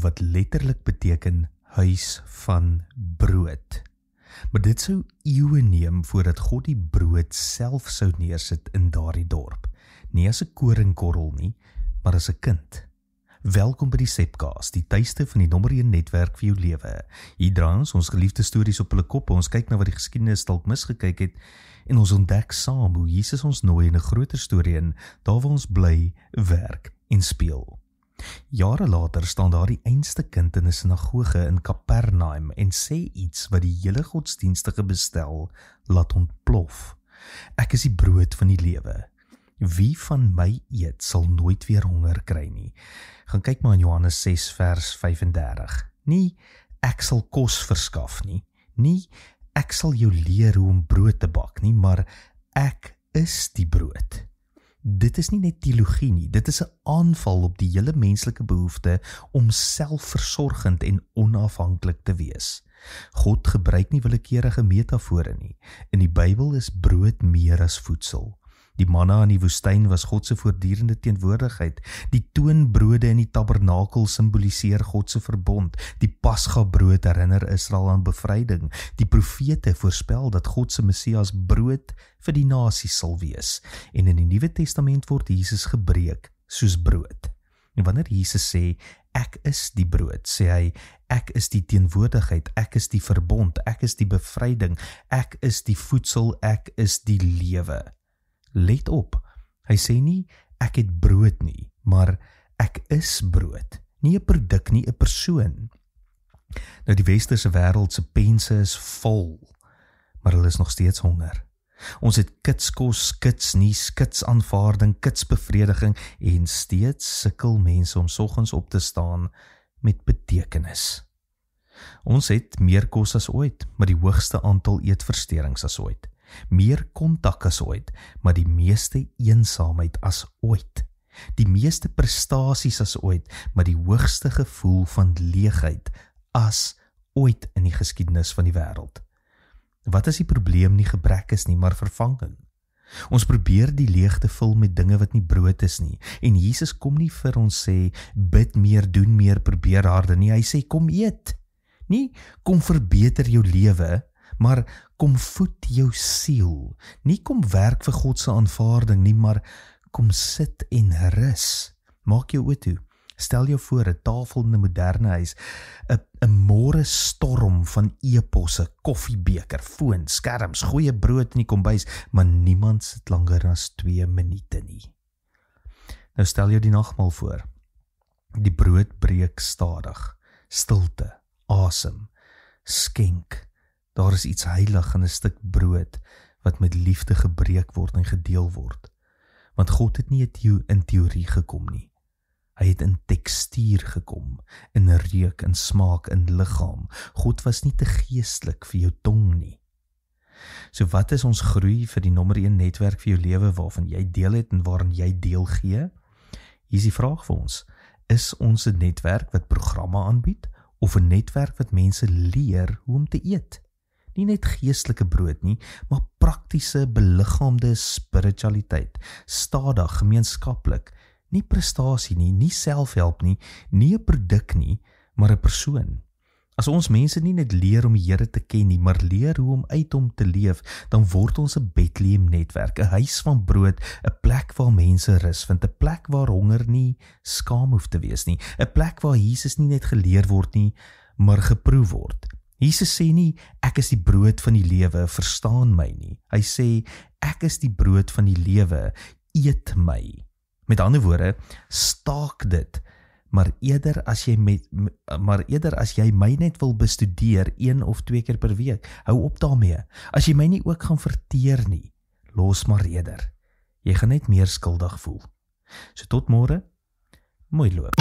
wat letterlik beteken huis van brood. Maar dit sou eeue neem voordat God die brood self sou neersit in daardie dorp. Nie as 'n koringkorrel nie, maar as 'n kind. Welkom by die Sepcast, die tuiste van die nommer 1 netwerk vir jou lewe. Hier draai ons geliefde stories op hulle koppe, ons kyk na wat die geskiedenis dalk misgekyk het, en ons ontdek saam hoe Jesus ons nooi in 'n groter storie in, daar waar ons bly, werk en speel. Jare later staan daar die einste kind in 'n sinagoge in Kapernaum en sê iets wat die hele godsdienstige bestel laat ontplof. Ek is die brood van die lewe. Wie van my eet sal nooit weer honger kry nie. Gaan kyk maar in Johannes 6 vers 35. Nie ek sal kos verskaf nie. Nie ek sal jou leer hoe om brood te bak nie, maar ek is die brood. Dit is nie net teologie nie, dit is 'n aanval op die hele menslike behoefte om selfversorgend en onafhanklik te wees. God gebruik nie willekeurige metafore nie. In die Bybel is brood meer as voedsel. Die manna in die woestyn was God se voortdurende teenwoordigheid. Die toonbrode in die tabernakel simboliseer God se verbond. Die Pasga-brood herinner Israel aan bevryding. Die profete voorspel dat God se Messias brood vir die nasies sal wees. En in die Nuwe Testament word Jesus gebreek soos brood. En wanneer Jesus sê, ek is die brood, sê hy, ek is die teenwoordigheid, ek is die verbond, ek is die bevryding, ek is die voedsel, ek is die lewe. Let op, hy sê nie, ek het brood nie, maar ek is brood. Nie 'n produk nie, 'n persoon. Nou die westerse wêreld se pense is vol, maar hulle is nog steeds honger. Ons het kitskos, kitsnuus, kitsaanvaarding, kitsbevrediging en steeds sukkel mense om soggens op te staan met betekenis. Ons het meer kos as ooit, maar die hoogste aantal eetversteurings as ooit. Meer kontak as ooit, maar die meeste eensaamheid as ooit. Die meeste prestasies as ooit, maar die hoogste gevoel van leegheid as ooit in die geskiedenis van die wêreld. Wat is die probleem? Nie gebrek is nie, maar vervanging. Ons probeer die leegte vul met dinge wat nie brood is nie. En Jesus kom nie vir ons sê, bid meer, doen meer, probeer harder nie. Hy sê, kom eet. Nie, kom verbeter jou lewe, maar kom voed jou siel. Nie kom werk vir God se aanvaarding nie, maar kom sit en rus. Maak jou oë toe. Stel jou voor 'n tafel in 'n moderne huis, 'n môre storm van e-posse, koffiebeker, foon, skerms, goeie brood in die kombuis, maar niemand sit langer as 2 minute nie. Nou stel jou die nagmaal voor. Die brood breek stadig, stilte, asem, skenk. Daar is iets heilig in 'n stuk brood wat met liefde gebreek word en gedeel word. Want God het nie in teorie gekom nie. Hy het in tekstuur gekom, in reuk, in smaak, in liggaam. God was nie te geestelik vir jou tong nie. So wat is ons groei vir die nommer 1 netwerk vir jou lewe waarvan jy deel het en waarin jy deel gee? Hier is die vraag vir ons. Is ons 'n netwerk wat programme aanbied of 'n netwerk wat mense leer hoe om te eet? Nie net geestelike brood nie, maar praktiese, beliggaamde spiritualiteit, stadig, gemeenskaplik, nie prestasie nie, nie selfhelp nie, nie 'n produk nie, maar 'n persoon. As ons mense nie net leer om die Here te ken nie, maar leer hoe om uit hom te leef, dan word ons 'n Bethlehem netwerk, 'n huis van brood, 'n plek waar mense rus vind, 'n plek waar honger nie skaam hoef te wees nie, 'n plek waar Jesus nie net geleer word nie, maar geproe word. Jesus sê nie, ek is die brood van die lewe, verstaan my nie. Hy sê, ek is die brood van die lewe, eet my. Met ander woorde, staak dit, maar eerder as jy my net wil bestudeer 1 of 2 keer per week, hou op daarmee. As jy my nie ook gaan verteer nie, los maar eerder. Jy gaan net meer skuldig voel. So tot môre, mooi loop.